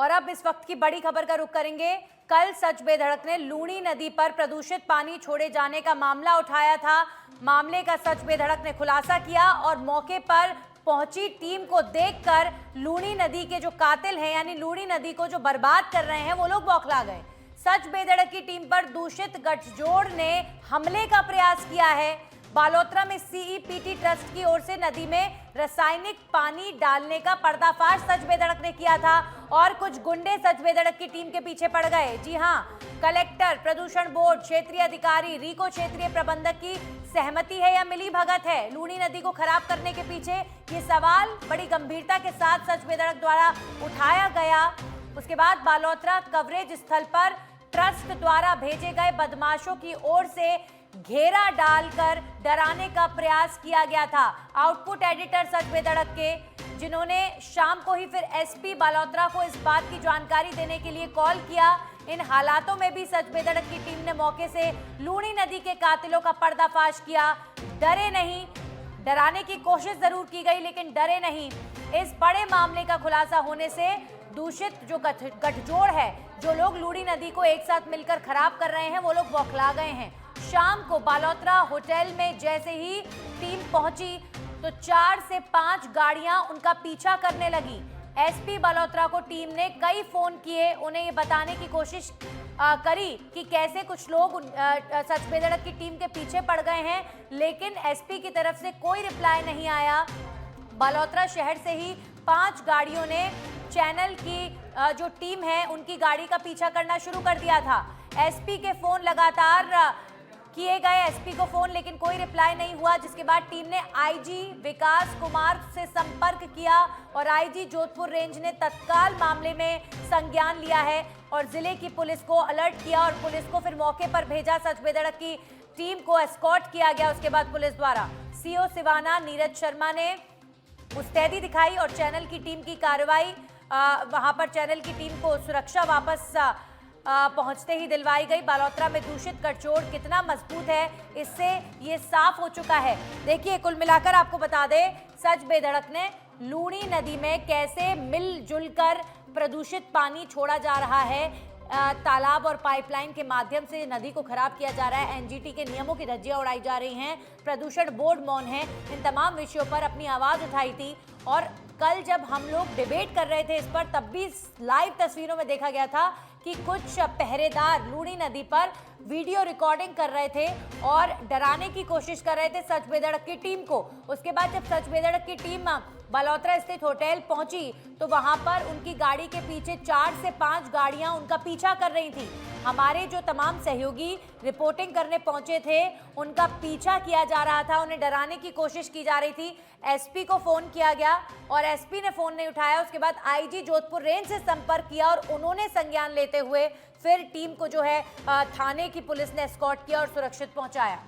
और अब इस वक्त की बड़ी खबर का रुख करेंगे। कल सच बेधड़क ने लूणी नदी पर प्रदूषित पानी छोड़े जाने का मामला उठाया था। मामले का सच बेधड़क ने खुलासा किया और मौके पर पहुंची टीम को देखकर लूणी नदी के जो कातिल हैं, यानी लूणी नदी को जो बर्बाद कर रहे हैं, वो लोग बौखला गए। सच बेधड़क की टीम पर दूषित गठजोड़ ने हमले का प्रयास किया है। बालोतरा में सीईपीटी ट्रस्ट की ओर से नदी में रासायनिक पानी डालने का पर्दाफाश सच बेधड़क ने किया था और कुछ गुंडे सच बेधड़क की टीम के पीछे पड़ गए। जी हां, कलेक्टर, प्रदूषण बोर्ड, क्षेत्रीय अधिकारी, रीको क्षेत्रीय प्रबंधक की सहमति है या मिली भगत है लूणी नदी को खराब करने के पीछे? ये सवाल बड़ी गंभीरता के साथ सच बेधड़क द्वारा उठाया गया। उसके बाद बालोतरा कवरेज स्थल पर ट्रस्ट द्वारा भेजे गए बदमाशों की ओर से घेरा डालकर डराने का प्रयास किया गया था। आउटपुट एडिटर सच बेधड़क के, जिन्होंने शाम को ही फिर एसपी बालोतरा को इस बात की जानकारी देने के लिए कॉल किया। इन हालातों में भी सच बेधड़क की टीम ने मौके से लूणी नदी के कातिलों का पर्दाफाश किया। डरे नहीं, डराने की कोशिश जरूर की गई लेकिन डरे नहीं। इस बड़े मामले का खुलासा होने से दूषित जो गठजोड़ है, जो लोग लूणी नदी को एक साथ मिलकर खराब कर रहे हैं, वो लोग बौखला गए हैं। शाम को बालोतरा होटल में जैसे ही टीम पहुंची तो 4 से 5 गाड़ियां उनका पीछा करने लगी। एसपी बालोतरा को टीम ने कई फोन किए, उन्हें ये बताने की कोशिश करी कि कैसे कुछ लोग सच बेधड़क की टीम के पीछे पड़ गए हैं, लेकिन एसपी की तरफ से कोई रिप्लाई नहीं आया। बालोतरा शहर से ही 5 गाड़ियों ने चैनल की जो टीम है उनकी गाड़ी का पीछा करना शुरू कर दिया था। एसपी के फोन लगातार किए गए, एसपी को फोन, लेकिन कोई रिप्लाई नहीं हुआ, जिसके बाद टीम ने आईजी विकास कुमार से संपर्क किया और आईजी जोधपुर रेंज ने तत्काल मामले में संज्ञान लिया है और जिले की पुलिस को अलर्ट किया और पुलिस को फिर मौके पर भेजा। सच बेधड़क की टीम को एस्कॉर्ट किया गया। उसके बाद पुलिस द्वारा सीओ सिवाना नीरज शर्मा ने मुस्तैदी दिखाई और चैनल की टीम की कार्रवाई, वहां पर चैनल की टीम को सुरक्षा वापस पहुंचते ही दिलवाई गई। बालोतरा में दूषित गठजोड़ कितना मजबूत है, इससे ये साफ हो चुका है। देखिए, कुल मिलाकर आपको बता दें, सच बेधड़क ने लूणी नदी में कैसे मिलजुल कर प्रदूषित पानी छोड़ा जा रहा है, तालाब और पाइपलाइन के माध्यम से नदी को खराब किया जा रहा है, एनजीटी के नियमों की धज्जियां उड़ाई जा रही हैं, प्रदूषण बोर्ड मौन है, इन तमाम विषयों पर अपनी आवाज उठाई थी। और कल जब हम लोग डिबेट कर रहे थे इस पर, तब भी लाइव तस्वीरों में देखा गया था कि कुछ पहरेदार लूणी नदी पर वीडियो रिकॉर्डिंग कर रहे थे और डराने की कोशिश कर रहे थे सच बेधड़क की टीम को। उसके बाद जब सच बेधड़क की टीम बालोतरा स्थित होटल पहुंची तो वहां पर उनकी गाड़ी के पीछे 4 से 5 गाड़ियां उनका पीछा कर रही थी। हमारे जो तमाम सहयोगी रिपोर्टिंग करने पहुंचे थे, उनका पीछा किया जा रहा था, उन्हें डराने की कोशिश की जा रही थी। एसपी को फोन किया गया और एसपी ने फोन नहीं उठाया। उसके बाद आईजी जोधपुर रेंज से संपर्क किया और उन्होंने संज्ञान लेते हुए फिर टीम को जो है थाने की पुलिस ने एस्कॉर्ट किया और सुरक्षित पहुंचाया।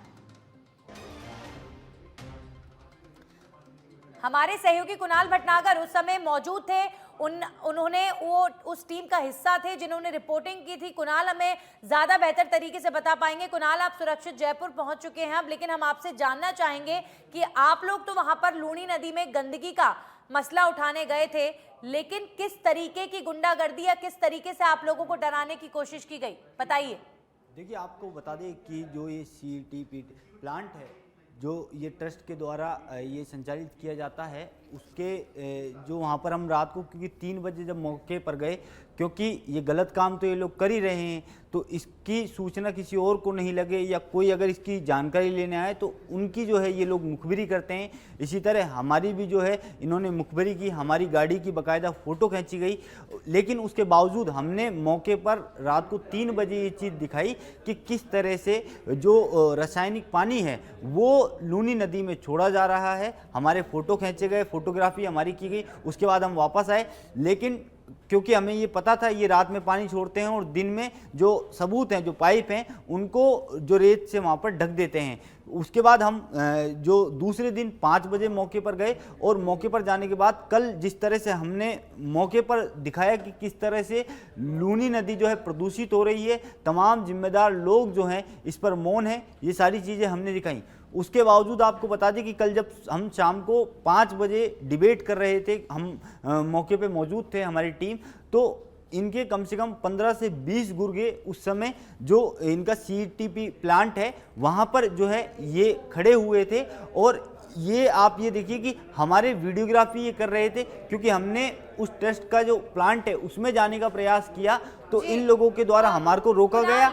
हमारे सहयोगी कुणाल भटनागर उस समय मौजूद थे, उन्होंने वो उस टीम का हिस्सा थे जिन्होंने रिपोर्टिंग की थी। कुणाल हमें ज्यादा बेहतर तरीके से बता पाएंगे। कुणाल, आप सुरक्षित जयपुर पहुंच चुके हैं अब, लेकिन हम आपसे जानना चाहेंगे कि आप लोग तो वहां पर लूणी नदी में गंदगी का मसला उठाने गए थे, लेकिन किस तरीके की गुंडागर्दी या किस तरीके से आप लोगों को डराने की कोशिश की गई, बताइए। देखिए, आपको बता दें कि जो ये सीईपीटी प्लांट है, जो ये ट्रस्ट के द्वारा ये संचालित किया जाता है, उसके जो वहाँ पर हम रात को, क्योंकि 3 बजे जब मौके पर गए, क्योंकि ये गलत काम तो ये लोग कर ही रहे हैं, तो इसकी सूचना किसी और को नहीं लगे या कोई अगर इसकी जानकारी लेने आए तो उनकी जो है ये लोग मुखबिरी करते हैं। इसी तरह हमारी भी जो है इन्होंने मुखबिरी की, हमारी गाड़ी की बाकायदा फ़ोटो खींची गई, लेकिन उसके बावजूद हमने मौके पर रात को 3 बजे ये चीज़ दिखाई कि किस तरह से जो रासायनिक पानी है वो लूणी नदी में छोड़ा जा रहा है। हमारे फ़ोटो खींचे गए, फोटोग्राफी हमारी की गई, उसके बाद हम वापस आए, लेकिन क्योंकि हमें ये पता था ये रात में पानी छोड़ते हैं और दिन में जो सबूत हैं, जो पाइप हैं, उनको जो रेत से वहाँ पर ढक देते हैं। उसके बाद हम जो दूसरे दिन 5 बजे मौके पर गए और मौके पर जाने के बाद कल जिस तरह से हमने मौके पर दिखाया कि किस तरह से लूणी नदी जो है प्रदूषित हो रही है, तमाम जिम्मेदार लोग जो हैं इस पर मौन हैं, ये सारी चीज़ें हमने दिखाई। उसके बावजूद आपको बता दें कि कल जब हम शाम को 5 बजे डिबेट कर रहे थे, हम मौके पे मौजूद थे, हमारी टीम, तो इनके कम से कम 15 से 20 गुर्गे उस समय जो इनका CTP प्लांट है वहाँ पर जो है ये खड़े हुए थे। और ये आप ये देखिए कि हमारे वीडियोग्राफी ये कर रहे थे, क्योंकि हमने उस टेस्ट का जो प्लांट है उसमें जाने का प्रयास किया तो इन लोगों के द्वारा हमारे को रोका गया।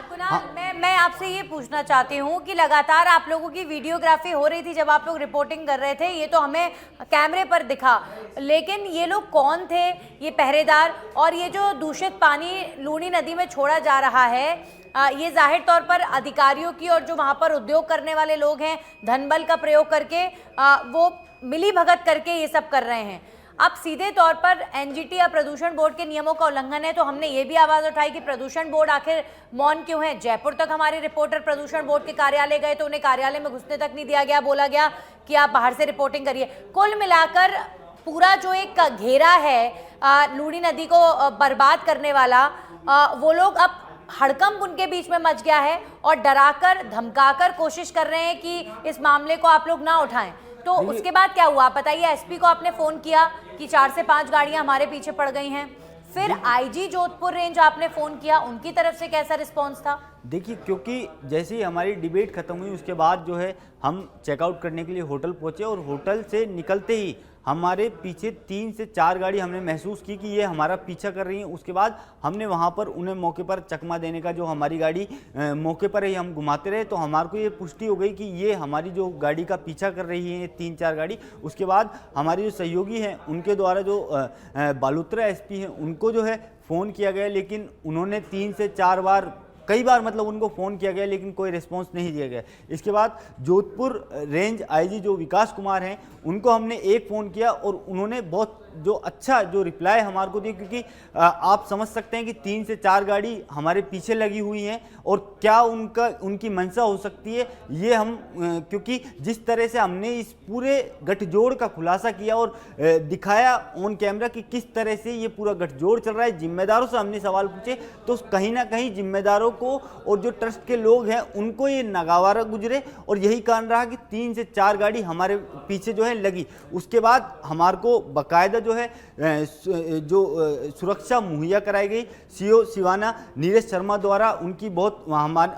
मैं आपसे ये पूछना चाहती हूँ कि लगातार आप लोगों की वीडियोग्राफी हो रही थी जब आप लोग रिपोर्टिंग कर रहे थे, ये तो हमें कैमरे पर दिखा, लेकिन ये लोग कौन थे, ये पहरेदार? और ये जो दूषित पानी लूणी नदी में छोड़ा जा रहा है, ये जाहिर तौर पर अधिकारियों की और जो वहाँ पर उद्योग करने वाले लोग हैं धनबल का प्रयोग करके वो मिली भगत करके ये सब कर रहे हैं। अब सीधे तौर पर एनजीटी या प्रदूषण बोर्ड के नियमों का उल्लंघन है, तो हमने ये भी आवाज उठाई कि प्रदूषण बोर्ड आखिर मौन क्यों है। जयपुर तक हमारे रिपोर्टर प्रदूषण बोर्ड के कार्यालय गए तो उन्हें कार्यालय में घुसने तक नहीं दिया गया, बोला गया कि आप बाहर से रिपोर्टिंग करिए। कुल मिलाकर पूरा जो एक घेरा है लूणी नदी को बर्बाद करने वाला, वो लोग अब हड़कंप उनके बीच में मच गया है और डराकर धमकाकर कोशिश कर रहे हैं कि इस मामले को आप लोग ना उठाएं। तो उसके बाद क्या हुआ आप बताइए? एसपी को आपने फोन किया कि 4 से 5 गाड़ियां हमारे पीछे पड़ गई हैं, फिर आईजी जोधपुर रेंज आपने फोन किया, उनकी तरफ से कैसा रिस्पांस था? देखिए, क्योंकि जैसे ही हमारी डिबेट खत्म हुई उसके बाद जो है हम चेकआउट करने के लिए होटल पहुंचे और होटल से निकलते ही हमारे पीछे 3 से 4 गाड़ी हमने महसूस की कि ये हमारा पीछा कर रही है। उसके बाद हमने वहाँ पर उन्हें मौके पर चकमा देने का, जो हमारी गाड़ी मौके पर ही हम घुमाते रहे तो हमारे को ये पुष्टि हो गई कि ये हमारी जो गाड़ी का पीछा कर रही है 3-4 गाड़ी। उसके बाद हमारे जो सहयोगी हैं उनके द्वारा जो बालोतरा एसपी हैं उनको जो है फ़ोन किया गया, लेकिन उन्होंने 3 से 4 बार कई बार मतलब उनको फ़ोन किया गया लेकिन कोई रिस्पांस नहीं दिया गया। इसके बाद जोधपुर रेंज आईजी जो विकास कुमार हैं उनको हमने एक फ़ोन किया और उन्होंने बहुत जो अच्छा जो रिप्लाई हमारे को दिया, क्योंकि आप समझ सकते हैं कि 3 से 4 गाड़ी हमारे पीछे लगी हुई हैं और क्या उनकी मंशा हो सकती है ये हम क्योंकि जिस तरह से हमने इस पूरे गठजोड़ का खुलासा किया और दिखाया ऑन कैमरा कि किस तरह से ये पूरा गठजोड़ चल रहा है, जिम्मेदारों से हमने सवाल पूछे तो कहीं ना कहीं जिम्मेदारों को और जो ट्रस्ट के लोग हैं उनको ये नागवारा गुजरे और यही कारण रहा कि 3 से 4 गाड़ी हमारे पीछे जो है लगी। उसके बाद हमारे को बाकायदा जो है जो सुरक्षा मुहैया कराई गई सीओ सिवाना नीरज शर्मा द्वारा। उनकी बहुत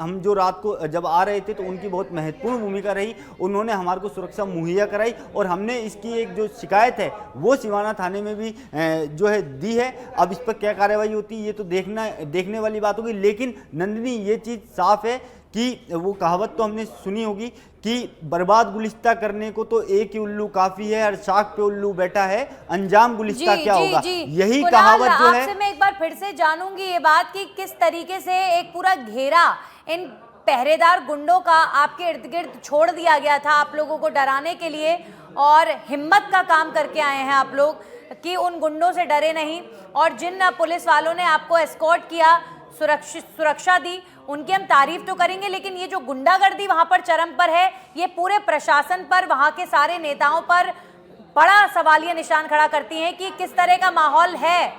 हम जो रात को जब आ रहे थे तो उनकी बहुत महत्वपूर्ण भूमिका रही, उन्होंने हमारे को सुरक्षा मुहैया कराई और हमने इसकी एक जो शिकायत है वो सिवाना थाने में भी जो है दी है। अब इस पर क्या कार्रवाई होती है ये तो देखने वाली बात होगी, लेकिन नंदिनी ये चीज़ साफ है कि वो कहावत तो हमने सुनी होगी कि बर्बाद गुलिस्ता करने को तो एक ही उल्लू काफी है, हर शाख पे उल्लू बैठा है, अंजाम गुलिस्ता क्या होगा, यही कहावत जो है। आपसे मैं एक बार फिर से जानूंगी ये बात कि किस तरीके से एक पूरा घेरा इन पहरेदार गुंडों का आपके इर्द गिर्द छोड़ दिया गया था आप लोगों को डराने के लिए, और हिम्मत का काम करके आए हैं आप लोग कि उन गुंडों से डरे नहीं। और जिन पुलिस वालों ने आपको एस्कॉर्ट किया, सुरक्षा दी, उनकी हम तारीफ तो करेंगे, लेकिन ये जो गुंडागर्दी वहां पर चरम पर है, ये पूरे प्रशासन पर, वहां के सारे नेताओं पर बड़ा सवालिया निशान खड़ा करती हैं कि किस तरह का माहौल है।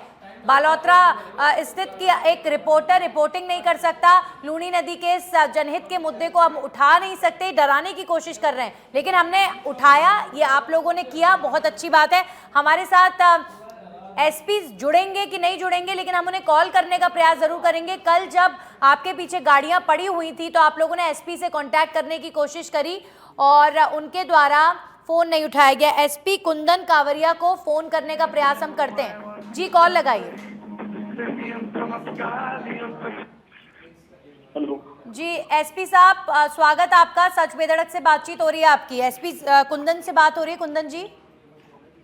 बालोतरा स्थित की एक रिपोर्टर रिपोर्टिंग नहीं कर सकता, लूणी नदी के जनहित के मुद्दे को हम उठा नहीं सकते, डराने की कोशिश कर रहे हैं, लेकिन हमने उठाया, ये आप लोगों ने किया, बहुत अच्छी बात है। हमारे साथ एसपी जुड़ेंगे कि नहीं जुड़ेंगे, लेकिन हम उन्हें कॉल करने का प्रयास जरूर करेंगे। कल जब आपके पीछे गाड़ियां पड़ी हुई थी तो आप लोगों ने एसपी से कांटेक्ट करने की कोशिश करी और उनके द्वारा फोन नहीं उठाया गया। एसपी कुंदन कावरिया को फोन करने का प्रयास हम करते हैं। जी, कॉल लगाइए। हेलो जी एसपी साहब, स्वागत आपका। सच बेधड़क से बातचीत हो रही है आपकी। एसपी कुंदन से बात हो रही है। कुंदन जी।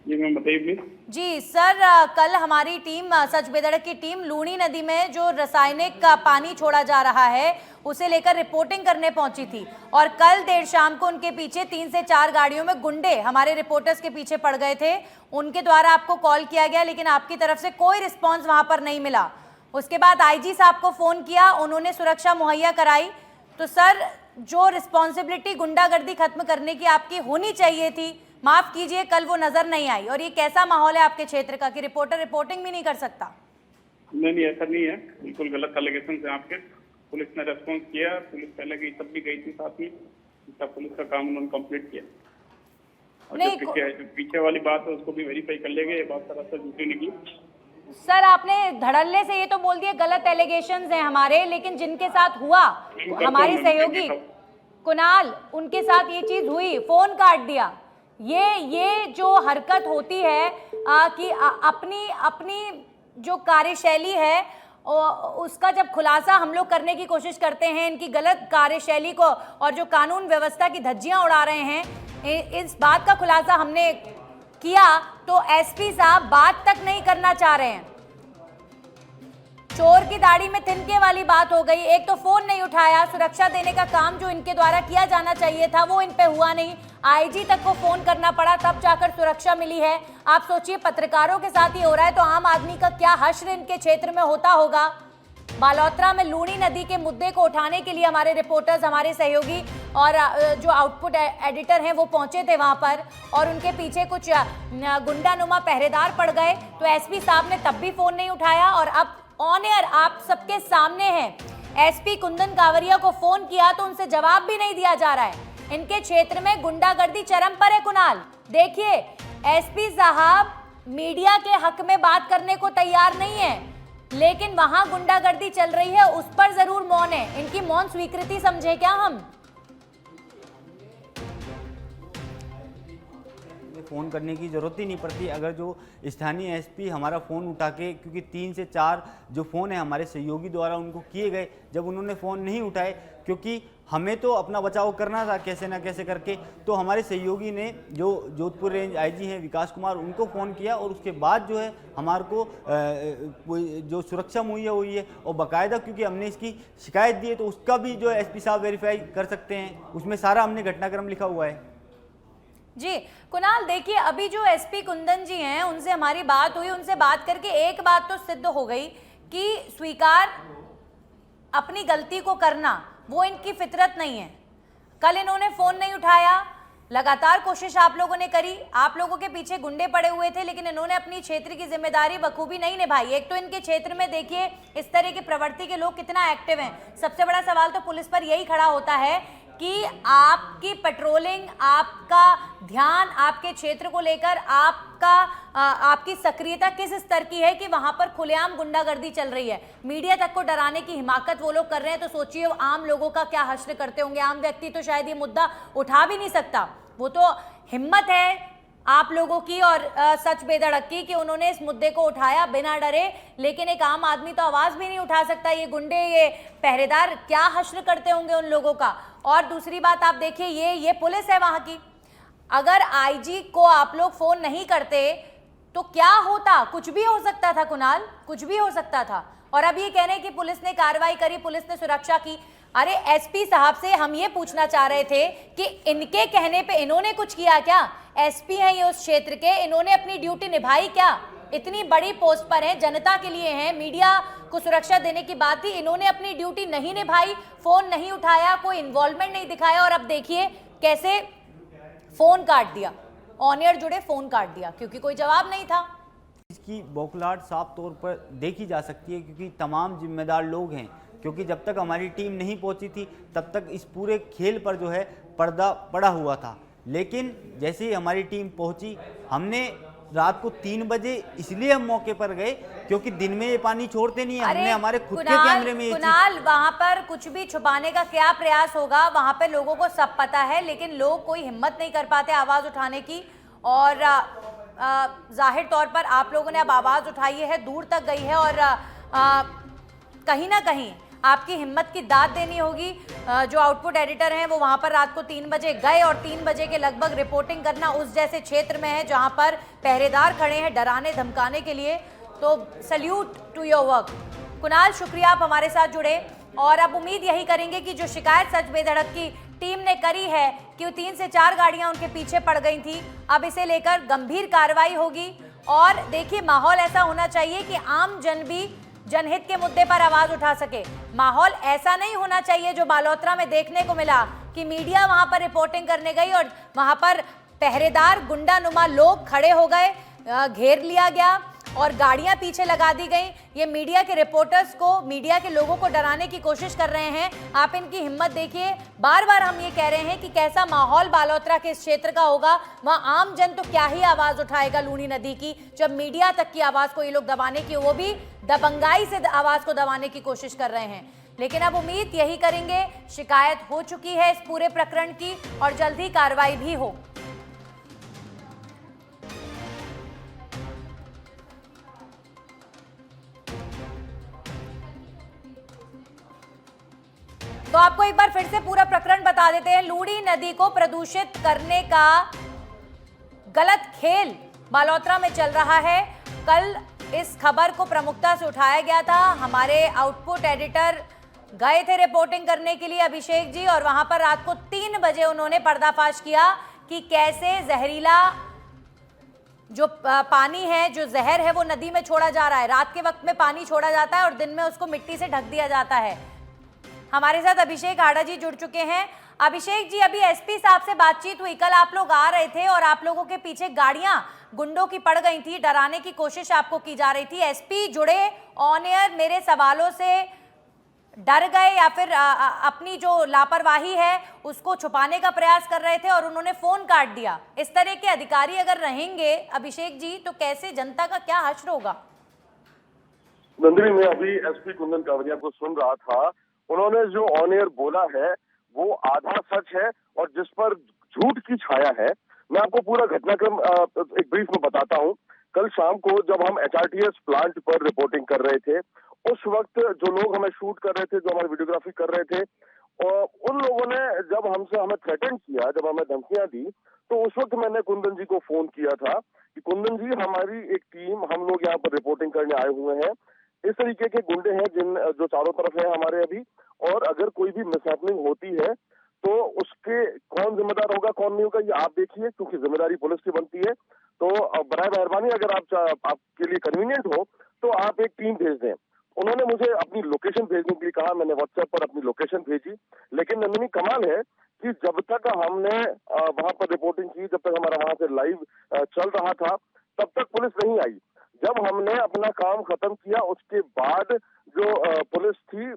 जी मैम बताइए प्लीज। जी सर, कल हमारी टीम, सच बेधड़क की टीम, लूणी नदी में जो रासायनिक पानी छोड़ा जा रहा है उसे लेकर रिपोर्टिंग करने पहुंची थी और कल देर शाम को उनके पीछे 3 से 4 गाड़ियों में गुंडे हमारे रिपोर्टर्स के पीछे पड़ गए थे। उनके द्वारा आपको कॉल किया गया, लेकिन आपकी तरफ से कोई रिस्पॉन्स वहां पर नहीं मिला। उसके बाद आईजी साहब को फोन किया, उन्होंने सुरक्षा मुहैया कराई। तो सर, जो रिस्पॉन्सिबिलिटी गुंडागर्दी खत्म करने की आपकी होनी चाहिए थी, माफ कीजिए, कल वो नजर नहीं आई। और ये कैसा माहौल है आपके क्षेत्र का कि रिपोर्टर रिपोर्टिंग भी नहीं कर सकता? नहीं, ऐसा नहीं है, बिल्कुल गलत एलिगेशन है आपके। पुलिस ने रेस्पॉन्स किया, पुलिस पहले गई, सब भी गई थी साथ में, सब पुलिस का काम उन्होंने कंप्लीट किया। और जो पीछे वाली बात है उसको भी वेरीफाई कर लेंगे, ये बात सरासर झूठी निकली। सर आपने धड़ल्ले से ये तो बोल दिया गलत एलिगेशंस हैं हमारे, लेकिन जिनके साथ हुआ हमारे सहयोगी कुणाल, उनके साथ ये चीज हुई, फोन काट दिया। ये जो हरकत होती है कि अपनी जो कार्यशैली है उसका जब खुलासा हम लोग करने की कोशिश करते हैं, इनकी गलत कार्यशैली को और जो कानून व्यवस्था की धज्जियां उड़ा रहे हैं, इस बात का खुलासा हमने किया तो एसपी साहब बात तक नहीं करना चाह रहे हैं। चोर की दाढ़ी में तिनके वाली बात हो गई। एक तो फोन नहीं उठाया, सुरक्षा देने का काम जो इनके द्वारा किया जाना चाहिए था वो इन पे हुआ नहीं, आईजी तक को फोन करना पड़ा तब जाकर सुरक्षा मिली है। आप सोचिए पत्रकारों के साथ ही हो रहा है तो आम आदमी का क्या हश्र इनके क्षेत्र में होता होगा। बालोतरा में लूणी नदी के मुद्दे को उठाने के लिए हमारे रिपोर्टर्स, हमारे सहयोगी और जो आउटपुट एडिटर हैं वो पहुंचे थे वहां पर, और उनके पीछे कुछ गुंडानुमा पहरेदार पड़ गए तो एसपी साहब ने तब भी फोन नहीं उठाया। और अब ऑन एयर आप सबके सामने है, एसपी कुंदन कावरिया को फोन किया तो उनसे जवाब भी नहीं दिया जा रहा है। इनके क्षेत्र में गुंडागर्दी चरम पर है। कुणाल देखिए, एसपी साहब मीडिया के हक में बात करने को तैयार नहीं है, लेकिन वहां गुंडागर्दी चल रही है उस पर जरूर मौन है। इनकी मौन स्वीकृति समझे क्या हम? फ़ोन करने की ज़रूरत ही नहीं पड़ती अगर जो स्थानीय एसपी हमारा फ़ोन उठा के, क्योंकि 3 से 4 जो फ़ोन है हमारे सहयोगी द्वारा उनको किए गए, जब उन्होंने फ़ोन नहीं उठाए क्योंकि हमें तो अपना बचाव करना था कैसे ना कैसे करके, तो हमारे सहयोगी ने जो जोधपुर रेंज आईजी हैं विकास कुमार, उनको फ़ोन किया और उसके बाद जो है हमारे को जो सुरक्षा मुहैया हुई है, और बाकायदा क्योंकि हमने इसकी शिकायत दी है तो उसका भी जो एसपी साहब वेरीफाई कर सकते हैं, उसमें सारा हमने घटनाक्रम लिखा हुआ है। जी कुणाल देखिए, अभी जो एसपी कुंदन जी हैं उनसे हमारी बात हुई, उनसे बात करके एक बात तो सिद्ध हो गई कि स्वीकार अपनी गलती को करना वो इनकी फितरत नहीं है। कल इन्होंने फोन नहीं उठाया, लगातार कोशिश आप लोगों ने करी, आप लोगों के पीछे गुंडे पड़े हुए थे, लेकिन इन्होंने अपनी क्षेत्र की जिम्मेदारी बखूबी नहीं निभाई। एक तो इनके क्षेत्र में देखिए इस तरह की प्रवृत्ति के लोग कितना एक्टिव हैं। सबसे बड़ा सवाल तो पुलिस पर यही खड़ा होता है कि आपकी पेट्रोलिंग, आपका ध्यान आपके क्षेत्र को लेकर, आपकी सक्रियता किस स्तर की है कि वहां पर खुलेआम गुंडागर्दी चल रही है। मीडिया तक को डराने की हिमाकत वो लोग कर रहे हैं, तो सोचिए आम लोगों का क्या हश्र करते होंगे। आम व्यक्ति तो शायद ये मुद्दा उठा भी नहीं सकता। वो तो हिम्मत है आप लोगों की और सच बेधड़क की कि उन्होंने इस मुद्दे को उठाया बिना डरे, लेकिन एक आम आदमी तो आवाज भी नहीं उठा सकता। ये गुंडे, ये पहरेदार क्या हश्र करते होंगे उन लोगों का। और दूसरी बात आप देखिए, ये पुलिस है वहां की। अगर आईजी को आप लोग फोन नहीं करते तो क्या होता? कुछ भी हो सकता था कुणाल, कुछ भी हो सकता था। और अब ये कह रहे हैं कि पुलिस ने कार्रवाई करी, पुलिस ने सुरक्षा की। अरे एसपी साहब से हम ये पूछना चाह रहे थे कि इनके कहने पे इन्होंने कुछ किया क्या? एसपी हैं ये उस क्षेत्र के, इन्होंने अपनी ड्यूटी निभाई क्या? इतनी बड़ी पोस्ट पर हैं, जनता के लिए हैं, मीडिया को सुरक्षा देने की बात थी, इन्होंने अपनी ड्यूटी नहीं निभाई, फोन नहीं उठाया, कोई इन्वॉल्वमेंट नहीं दिखाया, और अब देखिए कैसे फोन काट दिया, ऑन एयर जुड़े फोन काट दिया क्योंकि कोई जवाब नहीं था। इसकी बौखलाहट साफ तौर पर देखी जा सकती है क्योंकि तमाम जिम्मेदार लोग हैं, क्योंकि जब तक हमारी टीम नहीं पहुंची थी तब तक इस पूरे खेल पर जो है पर्दा पड़ा हुआ था। लेकिन जैसे ही हमारी टीम पहुंची, हमने रात को 3 बजे इसलिए हम मौके पर गए क्योंकि दिन में ये पानी छोड़ते नहीं है। हमने हमारे खुद के कैमरे में कुणाल, वहां पर कुछ भी छुपाने का क्या प्रयास होगा? वहां पे लोगों को सब पता है, लेकिन लोग कोई हिम्मत नहीं कर पाते आवाज उठाने की। और जाहिर तौर पर आप लोगों ने अब आवाज उठाई है, दूर तक गई है, और कहीं ना कहीं आपकी हिम्मत की दाद देनी होगी। जो आउटपुट एडिटर हैं वो वहां पर रात को 3 बजे गए और 3 बजे के लगभग रिपोर्टिंग करना उस जैसे क्षेत्र में है जहां पर पहरेदार खड़े हैं डराने धमकाने के लिए। तो salute to your work Kunal, शुक्रिया आप हमारे साथ जुड़े। और अब उम्मीद यही करेंगे कि जो शिकायत सच बेधड़क की टीम ने करी है कि 3 से 4 गाड़ियां उनके पीछे पड़ गई थी, अब इसे लेकर गंभीर कार्रवाई होगी। और देखिए, माहौल ऐसा होना चाहिए कि आम जन भी जनहित के मुद्दे पर आवाज उठा सके। माहौल ऐसा नहीं होना चाहिए जो बालोतरा में देखने को मिला कि मीडिया वहां पर रिपोर्टिंग करने गई और वहां पर पहरेदार गुंडानुमा लोग खड़े हो गए, घेर लिया गया, और गाड़ियां पीछे लगा दी गई। ये मीडिया के रिपोर्टर्स को, मीडिया के लोगों को डराने की कोशिश कर रहे हैं। आप इनकी हिम्मत देखिए। बार बार हम ये कह रहे हैं कि कैसा माहौल बालोतरा के इस क्षेत्र का होगा। वहां आम जन तो क्या ही आवाज उठाएगा लूनी नदी की, जब मीडिया तक की आवाज को ये लोग दबाने की, वो भी दबंगाई से आवाज को दबाने की कोशिश कर रहे हैं। लेकिन अब उम्मीद यही करेंगे, शिकायत हो चुकी है इस पूरे प्रकरण की और जल्द ही कार्रवाई भी हो। तो आपको एक बार फिर से पूरा प्रकरण बता देते हैं। लूनी नदी को प्रदूषित करने का गलत खेल बालोतरा में चल रहा है। कल इस खबर को प्रमुखता से उठाया गया था। हमारे आउटपुट एडिटर गए थे रिपोर्टिंग करने के लिए, अभिषेक जी, और वहां पर रात को 3 बजे उन्होंने पर्दाफाश किया कि कैसे जहरीला जो पानी है, जो जहर है, वो नदी में छोड़ा जा रहा है। रात के वक्त में पानी छोड़ा जाता है और दिन में उसको मिट्टी से ढक दिया जाता है। हमारे साथ अभिषेक आड़ा जी जुड़ चुके हैं। अभिषेक जी, अभी एसपी साहब से बातचीत हुई। कल आप लोग आ रहे थे और आप लोगों के पीछे गाड़ियां गुंडों की पड़ गई थी, डराने की कोशिश आपको की जा रही थी। एसपी जुड़े ऑन एयर, मेरे सवालों से डर गए या फिर अपनी जो लापरवाही है उसको छुपाने का प्रयास कर रहे थे और उन्होंने फोन काट दिया। इस तरह के अधिकारी अगर रहेंगे अभिषेक जी, तो कैसे जनता का क्या हश्र होगा? नंदिनी, मैं अभी एसपी कुंदन कावरिया को सुन रहा था। उन्होंने जो ऑन एयर बोला है वो आधा सच है और जिस पर झूठ की छाया है। मैं आपको पूरा घटनाक्रम एक ब्रीफ में बताता हूँ। कल शाम को जब हम एचआरटीएस प्लांट पर रिपोर्टिंग कर रहे थे, उस वक्त जो लोग हमें शूट कर रहे थे, जो हमारी वीडियोग्राफी कर रहे थे, और उन लोगों ने जब हमें थ्रेटन किया, जब हमें धमकियां दी, तो उस वक्त मैंने कुंदन जी को फोन किया था कि कुंदन जी, हमारी एक टीम, हम लोग यहाँ पर रिपोर्टिंग करने आए हुए हैं। इस तरीके के गुंडे हैं जो चारों तरफ है हमारे अभी, और अगर कोई भी मिसहैपनिंग होती है तो उसके कौन जिम्मेदार होगा, कौन नहीं होगा, ये आप देखिए, क्योंकि जिम्मेदारी पुलिस की बनती है। तो बराए मेहरबानी, अगर आपके लिए कन्वीनियंट हो तो आप एक टीम भेज दें। उन्होंने मुझे अपनी लोकेशन भेजने के लिए कहा। मैंने व्हाट्सएप पर अपनी लोकेशन भेजी। लेकिन नंदिनी, कमाल है कि जब तक हमने वहां पर रिपोर्टिंग की, जब तक हमारा वहां से लाइव चल रहा था, तब तक पुलिस नहीं आई। जब हमने अपना काम खत्म किया, उसके बाद जो पुलिस थी,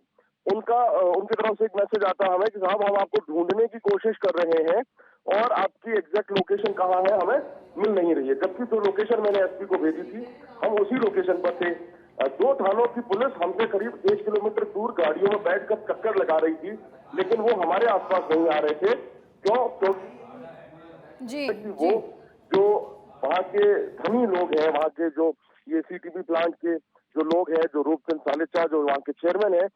उनकी तरफ से एक मैसेज आता हमें कि साहब, हम आपको ढूंढने की कोशिश कर रहे हैं और आपकी एग्जैक्ट लोकेशन कहाँ है हमें मिल नहीं रही है। जबकि जो लोकेशन मैंने एसपी को भेजी थी, हम उसी लोकेशन पर थे। 2 थानों की पुलिस हमसे करीब 1 किलोमीटर दूर गाड़ियों में बैठकर चक्कर लगा रही थी, लेकिन वो हमारे आसपास नहीं आ रहे थे। क्यों? क्योंकि वो जो वहाँ के धनी लोग हैं, वहाँ के जो ये सीटीपी प्लांट के जो लोग हैं, जो रूपचंद सालेचा, जो वहाँ के चेयरमैन है,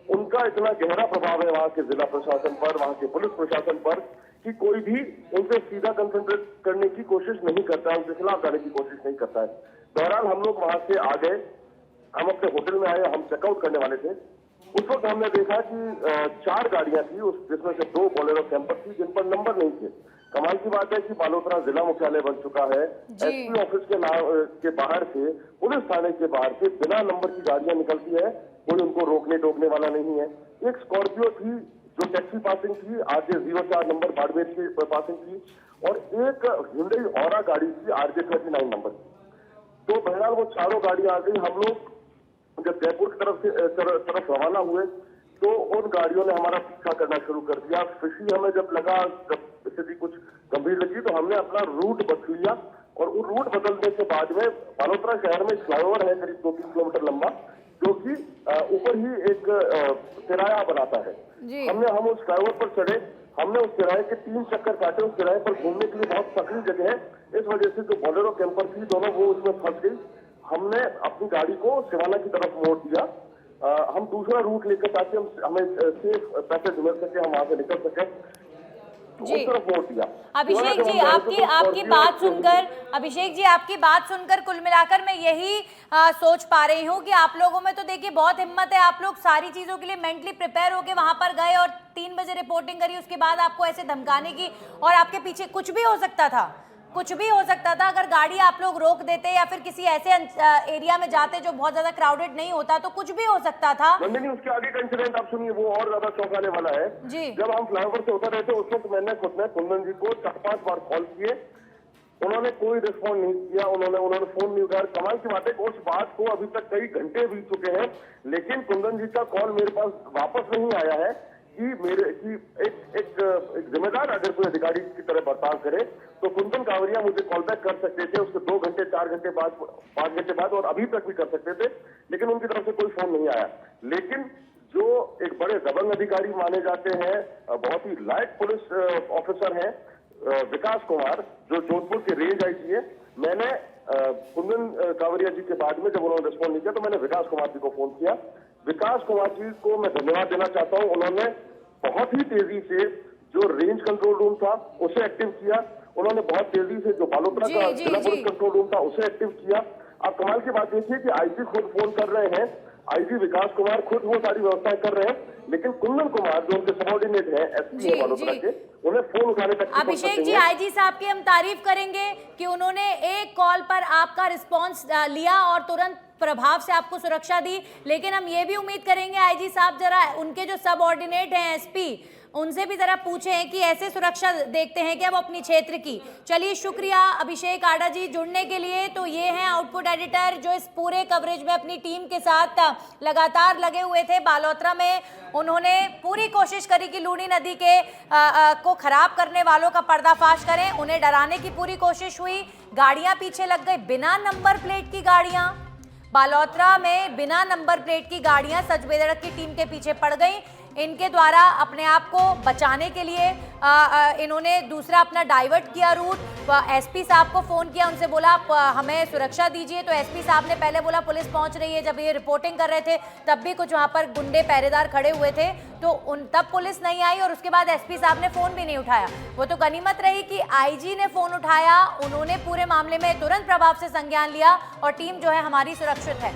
उनका इतना गहरा प्रभाव है वहाँ के जिला प्रशासन पर, वहाँ के पुलिस प्रशासन पर, कि कोई भी उनसे सीधा कंसंट्रेट करने की कोशिश नहीं करता है, उनके खिलाफ जाने की कोशिश नहीं करता है। बहरहाल हम लोग वहां से आ गए, हम अपने होटल में आए, हम चेकआउट करने वाले थे। उस वक्त हमने देखा कि 4 गाड़ियां थी, जिसमें से 2 बोलेरो कैंपर थी, जिन पर नंबर नहीं थे। कमाल की बात है कि बालोतरा जिला मुख्यालय बन चुका है। एसपी ऑफिस के बाहर से, पुलिस थाने के बाहर से बिना नंबर की गाड़ियां निकलती है, कोई उनको रोकने टोकने वाला नहीं है। एक स्कॉर्पियो थी जो टैक्सी पासिंग थी, आरजे 04 नंबर बाड़मेर की पासिंग थी, और एक हिंडई औरा गाड़ी थी आरजे 39 नंबर की। तो बहरहाल वो चारों गाड़ियां आ गई। हम लोग जब जयपुर की तरफ रवाना हुए तो उन गाड़ियों ने हमारा पीछा करना शुरू कर दिया। फिशी हमें जब लगा, जब स्थिति कुछ गंभीर लगी, तो हमने अपना रूट बदल लिया, और वो रूट बदलने के बाद में बालोतरा शहर में फ्लाईओवर है करीब 2-3 किलोमीटर लंबा, जो कि ऊपर ही एक तिराया बनाता है। हम उस फ्लाईओवर पर चढ़े, हमने उस तिराए के 3 चक्कर काटे। उस तिराए पर घूमने के लिए बहुत सकरी जगह है, इस वजह से जो बोलेरो कैंपर थी दोनों, वो उसमें फंस गई। हमने अपनी गाड़ी को सिवाना की तरफ मोड़ दिया। हम दूसरा रूट लेकर, ताकि हमें सेफ पैसेज मिल सके, हम वहां से निकल सके, उस तरफ मोड़ दिया। अभिषेक जी, आपकी बात सुनकर, अभिषेक जी आपकी बात सुनकर कुल मिलाकर मैं यही सोच पा रही हूँ कि आप लोगों में तो देखिए बहुत हिम्मत है। आप लोग सारी चीजों के लिए मेंटली प्रिपेयर होके वहां पर गए और 3 बजे रिपोर्टिंग करी, उसके बाद आपको ऐसे धमकाने की, और आपके पीछे कुछ भी हो सकता था, कुछ भी हो सकता था। अगर गाड़ी आप लोग रोक देते या फिर किसी ऐसे एरिया में जाते जो बहुत ज्यादा क्राउडेड नहीं होता, तो कुछ भी हो सकता था। नहीं, उसके आगे का इंसिडेंट आप सुनिए, वो और ज्यादा चौंकाने वाला है जी। जब हम फ्लाईओवर से उतर रहे थे, उस वक्त मैंने खुद में कुंदन जी को 4-5 बार कॉल किए उन्होंने कोई रिस्पॉन्ड नहीं किया, उन्होंने फोन नहीं उठाया। कमाल की बात है कि उस बात को अभी तक कई घंटे बीत चुके हैं, लेकिन कुंदन जी का कॉल मेरे पास वापस नहीं आया है कि एक जिम्मेदार अगर कोई अधिकारी की तरह बर्ताव करे तो कुंदन कावरिया मुझे कॉल बैक कर सकते थे उसके 2 घंटे 4 घंटे बाद 5 घंटे बाद, और अभी तक भी कर सकते थे, लेकिन उनकी तरफ से कोई फोन नहीं आया। लेकिन जो एक बड़े दबंग अधिकारी माने जाते हैं, बहुत ही लायक पुलिस ऑफिसर हैं, विकास कुमार, जो जोधपुर के रेंज आईजी है, मैंने कुंदन कावरिया जी के बाद में जब उन्होंने रिस्पॉन्ड नहीं किया तो मैंने विकास कुमार जी को फोन किया। विकास कुमार जी को मैं धन्यवाद देना चाहता हूं, उन्होंने बहुत ही तेजी से जो रेंज कंट्रोल रूम था उसे एक्टिव किया, उन्होंने बहुत तेजी से जो बालोतरा का जिला पुलिस कंट्रोल रूम था उसे एक्टिव किया। आप कमाल की बात देखिए कि आईजी खुद फोन कर रहे हैं, आईजी विकास कुमार खुद वो सारी व्यवस्थाएं कर रहे हैं, लेकिन कुंदन कुमार जो उनके सबऑर्डिनेट हैं एसपी बालोतरा के, उन्हें फोन उठाने तक अभिषेक जी, आईजी साहब की हम तारीफ करेंगे कि उन्होंने एक कॉल पर आपका रिस्पांस लिया और तुरंत प्रभाव से आपको सुरक्षा दी। लेकिन हम ये भी उम्मीद करेंगे आईजी साहब जरा उनके जो सबऑर्डिनेट हैं एसपी, उनसे भी जरा पूछें कि ऐसे सुरक्षा देखते हैं क्या वो अपनी क्षेत्र की। चलिए, शुक्रिया अभिषेक आडा जी जुड़ने के लिए। तो ये हैं आउटपुट एडिटर जो इस पूरे कवरेज में अपनी टीम के साथ लगातार लगे हुए थे। बालोतरा में उन्होंने पूरी कोशिश करी कि लूनी नदी के को खराब करने वालों का पर्दाफाश करें, उन्हें डराने की पूरी कोशिश हुई। गाड़ियां पीछे लग गई, बिना नंबर प्लेट की गाड़ियां बालोतरा में, बिना नंबर प्लेट की गाड़ियां सच बेधड़क की टीम के पीछे पड़ गई। इनके द्वारा अपने आप को बचाने के लिए इन्होंने दूसरा अपना डाइवर्ट किया रूट। एसपी साहब को फ़ोन किया, उनसे बोला आप हमें सुरक्षा दीजिए, तो एसपी साहब ने पहले बोला पुलिस पहुंच रही है। जब ये रिपोर्टिंग कर रहे थे तब भी कुछ वहां पर गुंडे पहरेदार खड़े हुए थे, तो तब पुलिस नहीं आई और उसके बाद एसपी साहब ने फ़ोन भी नहीं उठाया। वो तो गनीमत रही कि आईजी ने फ़ोन उठाया, उन्होंने पूरे मामले में तुरंत प्रभाव से संज्ञान लिया और टीम जो है हमारी सुरक्षित है।